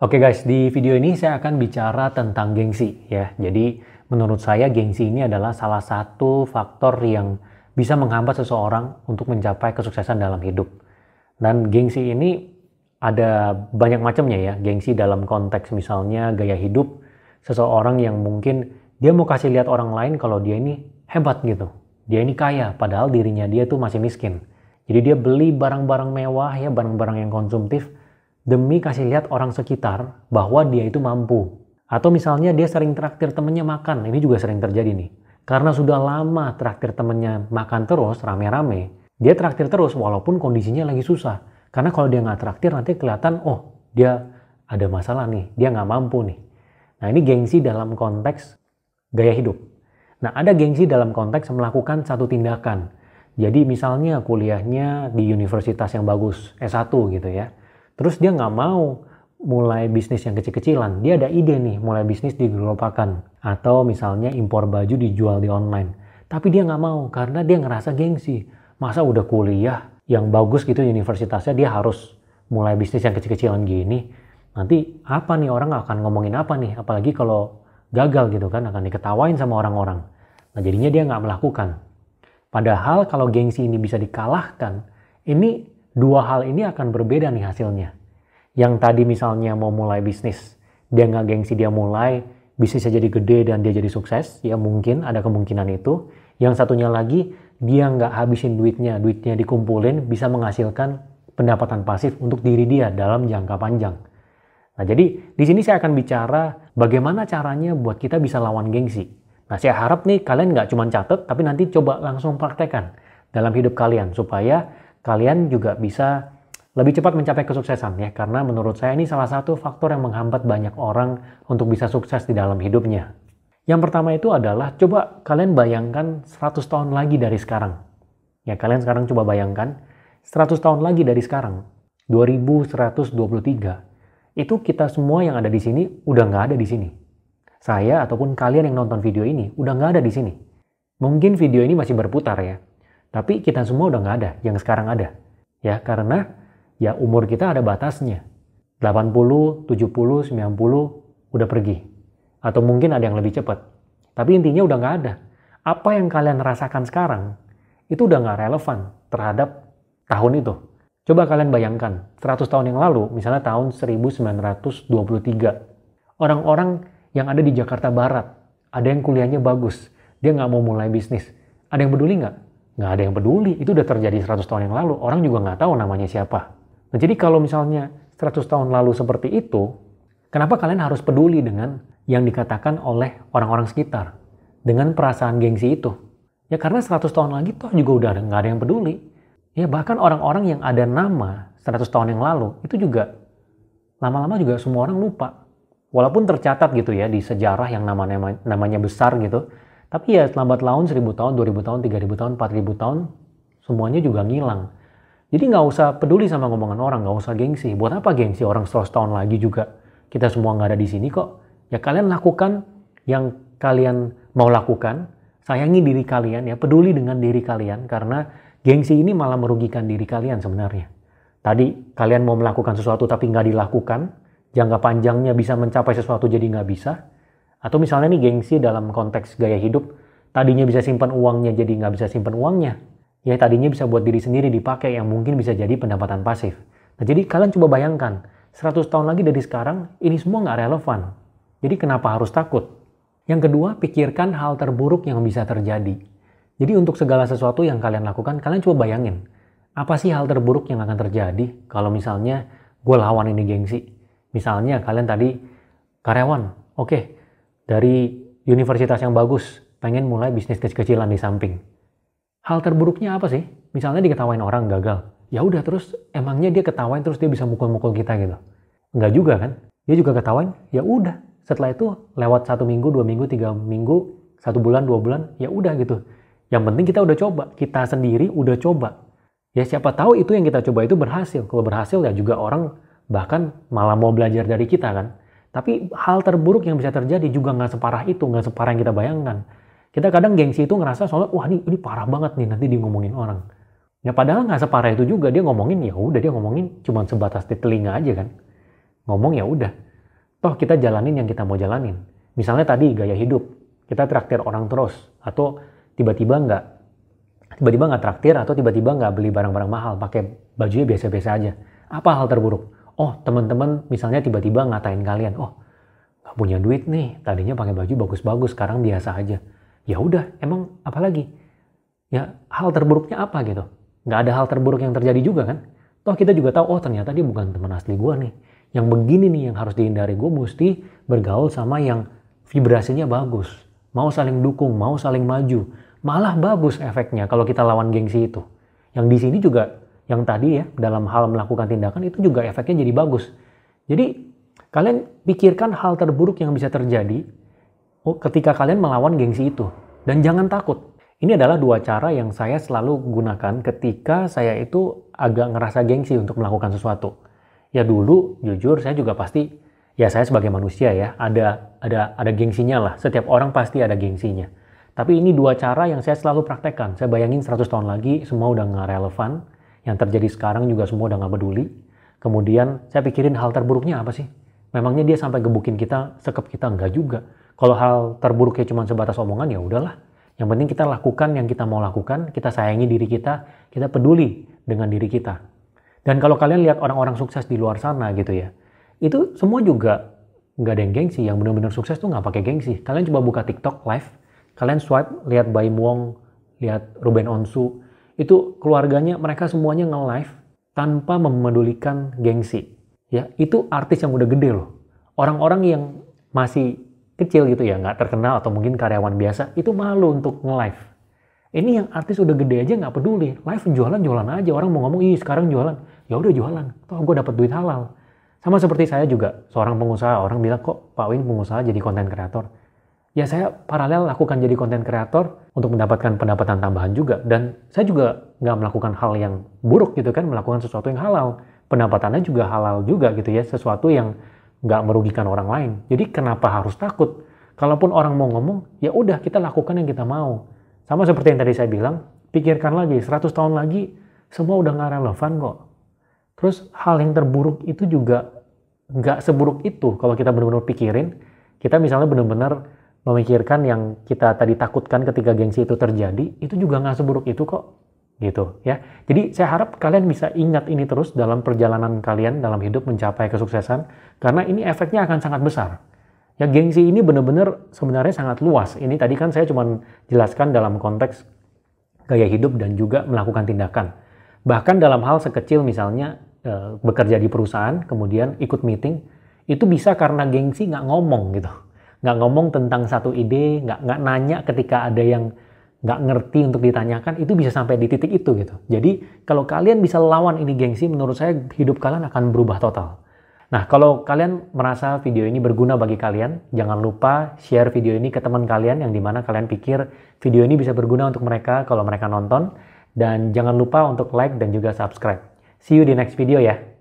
Oke guys, di video ini saya akan bicara tentang gengsi ya. Jadi menurut saya gengsi ini adalah salah satu faktor yang bisa menghambat seseorang untuk mencapai kesuksesan dalam hidup. Dan gengsi ini ada banyak macamnya ya. Gengsi dalam konteks misalnya gaya hidup seseorang yang mungkin dia mau kasih lihat orang lain kalau dia ini hebat gitu. Dia ini kaya padahal dirinya dia tuh masih miskin. Jadi dia beli barang-barang mewah ya, barang-barang yang konsumtif demi kasih lihat orang sekitar bahwa dia itu mampu. Atau misalnya dia sering traktir temennya makan, ini juga sering terjadi nih. Karena sudah lama traktir temennya makan terus, rame-rame, dia traktir terus walaupun kondisinya lagi susah. Karena kalau dia nggak traktir nanti kelihatan, oh dia ada masalah nih, dia nggak mampu nih. Nah ini gengsi dalam konteks gaya hidup. Nah ada gengsi dalam konteks melakukan satu tindakan. Jadi misalnya kuliahnya di universitas yang bagus, S1 gitu ya. Terus dia nggak mau mulai bisnis yang kecil-kecilan. Dia ada ide nih, mulai bisnis di gerobakan. Atau misalnya impor baju dijual di online. Tapi dia nggak mau karena dia ngerasa gengsi. Masa udah kuliah yang bagus gitu universitasnya dia harus mulai bisnis yang kecil-kecilan gini. Nanti apa nih, orang akan ngomongin apa nih? Apalagi kalau gagal gitu kan, akan diketawain sama orang-orang. Nah jadinya dia nggak melakukan. Padahal kalau gengsi ini bisa dikalahkan, ini dua hal ini akan berbeda nih hasilnya. Yang tadi misalnya mau mulai bisnis, dia nggak gengsi, dia mulai, bisnisnya jadi gede dan dia jadi sukses, ya mungkin ada kemungkinan itu. Yang satunya lagi, dia nggak habisin duitnya dikumpulin, bisa menghasilkan pendapatan pasif untuk diri dia dalam jangka panjang. Nah jadi di sini saya akan bicara bagaimana caranya buat kita bisa lawan gengsi. Nah saya harap nih kalian nggak cuma catat, tapi nanti coba langsung praktekkan dalam hidup kalian supaya kalian juga bisa lebih cepat mencapai kesuksesan ya. Karena menurut saya ini salah satu faktor yang menghambat banyak orang untuk bisa sukses di dalam hidupnya. Yang pertama itu adalah coba kalian bayangkan 100 tahun lagi dari sekarang. Ya kalian sekarang coba bayangkan 100 tahun lagi dari sekarang. 2123. Itu kita semua yang ada di sini udah nggak ada di sini. Saya ataupun kalian yang nonton video ini udah nggak ada di sini. Mungkin video ini masih berputar ya. Tapi kita semua udah nggak ada, yang sekarang ada. Ya, karena ya umur kita ada batasnya. 80, 70, 90 udah pergi. Atau mungkin ada yang lebih cepat. Tapi intinya udah nggak ada. Apa yang kalian rasakan sekarang, itu udah nggak relevan terhadap tahun itu. Coba kalian bayangkan, 100 tahun yang lalu, misalnya tahun 1923. Orang-orang yang ada di Jakarta Barat, ada yang kuliahnya bagus, dia nggak mau mulai bisnis. Ada yang peduli nggak? Nggak ada yang peduli, itu udah terjadi 100 tahun yang lalu, orang juga nggak tahu namanya siapa. Nah jadi kalau misalnya 100 tahun lalu seperti itu, kenapa kalian harus peduli dengan yang dikatakan oleh orang-orang sekitar? Dengan perasaan gengsi itu. Ya karena 100 tahun lagi toh juga udah nggak ada yang peduli. Ya bahkan orang-orang yang ada nama 100 tahun yang lalu, itu juga lama-lama juga semua orang lupa. Walaupun tercatat gitu ya di sejarah yang namanya besar gitu, tapi ya lambat laun 1000 tahun, 2000 tahun, 3000 tahun, 4000 tahun, semuanya juga ngilang. Jadi nggak usah peduli sama ngomongan orang, nggak usah gengsi. Buat apa gengsi orang 100 tahun lagi juga? Kita semua nggak ada di sini kok. Ya kalian lakukan yang kalian mau lakukan, sayangi diri kalian ya, peduli dengan diri kalian. Karena gengsi ini malah merugikan diri kalian sebenarnya. Tadi kalian mau melakukan sesuatu tapi nggak dilakukan, jangka panjangnya bisa mencapai sesuatu jadi nggak bisa. Atau misalnya nih gengsi dalam konteks gaya hidup, tadinya bisa simpan uangnya jadi nggak bisa simpan uangnya. Ya tadinya bisa buat diri sendiri dipakai yang mungkin bisa jadi pendapatan pasif. Nah jadi kalian coba bayangkan, 100 tahun lagi dari sekarang, ini semua nggak relevan. Jadi kenapa harus takut? Yang kedua, pikirkan hal terburuk yang bisa terjadi. Jadi untuk segala sesuatu yang kalian lakukan, kalian coba bayangin. Apa sih hal terburuk yang akan terjadi kalau misalnya gue lawan ini gengsi? Misalnya kalian tadi karyawan, oke. Dari universitas yang bagus, pengen mulai bisnis kecil-kecilan di samping. Hal terburuknya apa sih? Misalnya diketawain orang gagal. Ya udah terus emangnya dia ketawain terus dia bisa mukul-mukul kita gitu? Enggak juga kan? Dia juga ketawain, ya udah. Setelah itu lewat 1 minggu, 2 minggu, 3 minggu, 1 bulan, 2 bulan, ya udah gitu. Yang penting kita udah coba, kita sendiri udah coba. Ya siapa tahu itu yang kita coba itu berhasil. Kalau berhasil ya juga orang bahkan malah mau belajar dari kita kan. Tapi hal terburuk yang bisa terjadi juga nggak separah itu, nggak separah yang kita bayangkan. Kita kadang gengsi itu ngerasa soalnya, wah ini parah banget nih nanti dia ngomongin orang. Ya padahal nggak separah itu juga, dia ngomongin ya udah, dia ngomongin cuma sebatas di telinga aja kan. Ngomong ya udah. Toh kita jalanin yang kita mau jalanin. Misalnya tadi gaya hidup, kita traktir orang terus, atau tiba-tiba nggak traktir, atau tiba-tiba nggak beli barang-barang mahal, pakai bajunya biasa-biasa aja. Apa hal terburuk? Oh, teman-teman misalnya tiba-tiba ngatain kalian, oh nggak punya duit nih, tadinya pakai baju bagus-bagus, sekarang biasa aja. Ya udah, emang apa lagi? Ya hal terburuknya apa gitu? Nggak ada hal terburuk yang terjadi juga kan? Toh kita juga tahu, oh ternyata dia bukan teman asli gue nih. Yang begini nih yang harus dihindari, gue mesti bergaul sama yang vibrasinya bagus. Mau saling dukung, mau saling maju. Malah bagus efeknya kalau kita lawan gengsi itu. Yang di sini juga, yang tadi ya, dalam hal melakukan tindakan itu juga efeknya jadi bagus. Jadi kalian pikirkan hal terburuk yang bisa terjadi ketika kalian melawan gengsi itu. Dan jangan takut. Ini adalah 2 cara yang saya selalu gunakan ketika saya itu agak ngerasa gengsi untuk melakukan sesuatu. Ya dulu, jujur saya juga pasti, ya saya sebagai manusia ya, ada gengsinya lah. Setiap orang pasti ada gengsinya. Tapi ini 2 cara yang saya selalu praktekkan. Saya bayangin 100 tahun lagi semua udah nggak relevan. Yang terjadi sekarang juga semua udah nggak peduli. Kemudian saya pikirin hal terburuknya apa sih? Memangnya dia sampai gebukin kita, sekep kita? Enggak juga. Kalau hal terburuknya cuma sebatas omongan, ya udahlah. Yang penting kita lakukan yang kita mau lakukan, kita sayangi diri kita peduli dengan diri kita. Dan kalau kalian lihat orang-orang sukses di luar sana gitu ya, itu semua juga nggak ada yang gengsi. Yang benar-benar sukses tuh nggak pakai gengsi. Kalian coba buka TikTok live, kalian swipe, lihat Baim Wong, lihat Ruben Onsu, itu keluarganya mereka semuanya nge-live tanpa memedulikan gengsi. Ya, itu artis yang udah gede loh. Orang-orang yang masih kecil gitu ya, nggak terkenal atau mungkin karyawan biasa, itu malu untuk nge-live. Ini yang artis udah gede aja nggak peduli. Live jualan aja. Orang mau ngomong, ih sekarang jualan. Ya udah jualan. Toh gue dapat duit halal. Sama seperti saya juga, seorang pengusaha. Orang bilang, kok Pak Win pengusaha jadi konten kreator? Ya saya paralel lakukan jadi konten kreator untuk mendapatkan pendapatan tambahan juga. Dan saya juga nggak melakukan hal yang buruk gitu kan, melakukan sesuatu yang halal. Pendapatannya juga halal juga gitu ya, sesuatu yang nggak merugikan orang lain. Jadi kenapa harus takut? Kalaupun orang mau ngomong, ya udah kita lakukan yang kita mau. Sama seperti yang tadi saya bilang, pikirkan lagi, 100 tahun lagi, semua udah nggak relevan kok. Terus hal yang terburuk itu juga nggak seburuk itu. Kalau kita benar-benar pikirin, kita misalnya benar-benar memikirkan yang kita tadi takutkan ketika gengsi itu terjadi, itu juga nggak seburuk itu kok. Gitu ya. Jadi saya harap kalian bisa ingat ini terus dalam perjalanan kalian dalam hidup mencapai kesuksesan, karena ini efeknya akan sangat besar. Ya gengsi ini benar-benar sebenarnya sangat luas. Ini tadi kan saya cuma jelaskan dalam konteks gaya hidup dan juga melakukan tindakan. Bahkan dalam hal sekecil misalnya bekerja di perusahaan, kemudian ikut meeting, itu bisa karena gengsi nggak ngomong gitu. Nggak ngomong tentang satu ide, nggak nanya ketika ada yang nggak ngerti untuk ditanyakan, itu bisa sampai di titik itu gitu. Jadi kalau kalian bisa lawan ini gengsi, menurut saya hidup kalian akan berubah total. Nah, kalau kalian merasa video ini berguna bagi kalian, jangan lupa share video ini ke teman kalian yang dimana kalian pikir video ini bisa berguna untuk mereka kalau mereka nonton. Dan jangan lupa untuk like dan juga subscribe. See you di next video ya.